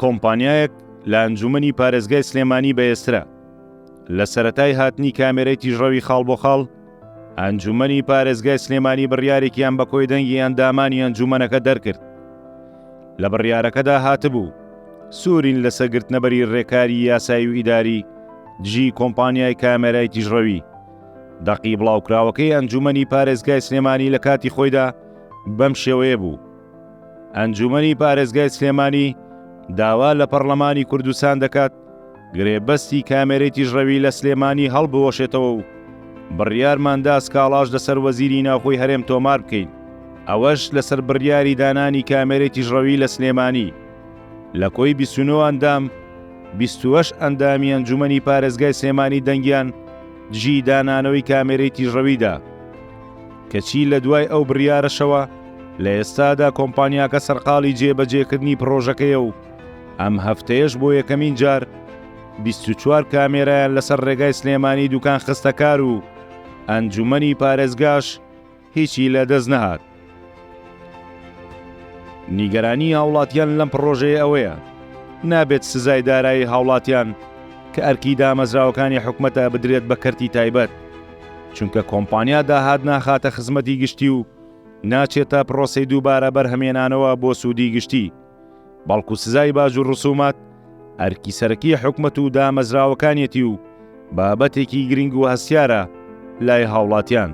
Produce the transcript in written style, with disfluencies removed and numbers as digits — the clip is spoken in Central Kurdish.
کۆمپانیایەک لە ئەنجومەنی پارێزگای سلێمانی بەهێزترە. لە سەرەتای هاتنی کامێرەی تیژڕەوی خاڵ بۆ خاڵ، ئەنجومەنی پارێزگای سلێمانی بڕیارێکیان بە کۆی دەنگی ئەندامانی ئەنجومەنەکە دەرکرد. لە بڕیارەکەدا هاتبوو سوورین لە سەرگرتنەبەری ڕێکاری یاسایی و ئیداری دژی کۆمپانیای کامێرای تیژڕەوی. دەقی بڵاوکراوەکەی ئەنجومەنی پارێزگای سلێمانی لە کاتی خۆیدا بەم شێوەیە بوو: ئەنجومەنی پارێزگای سلێمانی داوا لە پەرلەمانی کوردستان دەکات گرێبەستی کامێرەی تیژڕەوی لە سلێمانی هەڵبوەشێتەوە و بڕیارماندا سکاڵاش لەسەر وەزیری ناوخۆی هەرێم تۆمار بکەین، ئەوەش لەسەر بڕیاری دانانی کامێرەی تیژڕەوی لە سلێمانی. لە کۆی 29 ئەندام 28 ئەندامی ئەنجومەنی پارێزگای سلێمانی دەنگیان دژی دانانەوەی کامێرەی تیژڕەویدا، کەچی لە دوای ئەو بڕیارەشەوە لە ئێستادا کۆمپانیاکە سەرقاڵی جێبەجێکردنی پرۆژەکەیە و ئەم هەفتەیەش بۆ یەکەمین جار 24 کامێرایان لەسەر ڕێگای سلێمانی دوکان خستەکار و ئەنجومەنی پارێزگاش هیچی لەدەست نەهات. نیگەرانی هاوڵاتیان لەم پرۆژەیە ئەوەیە نابێت سزای دارایی هاوڵاتیان کە ئەرکی دامەزراوەکانی حکومەتە بدرێت بە کەرتی تایبەت، چونکە کۆمپانیا داهات ناخاتە خزمەتی گشتی و ناچێتە پرۆسەی دووبارە بەرهەمێنانەوە بۆ سوودی گشتی، بەڵکو سزای باج و ڕسومات ئەرکی سەرەکی حکومەت و دامەزراوەکانیەتی و بابەتێکی گرنگ و هەستیارە لای هاوڵاتیان.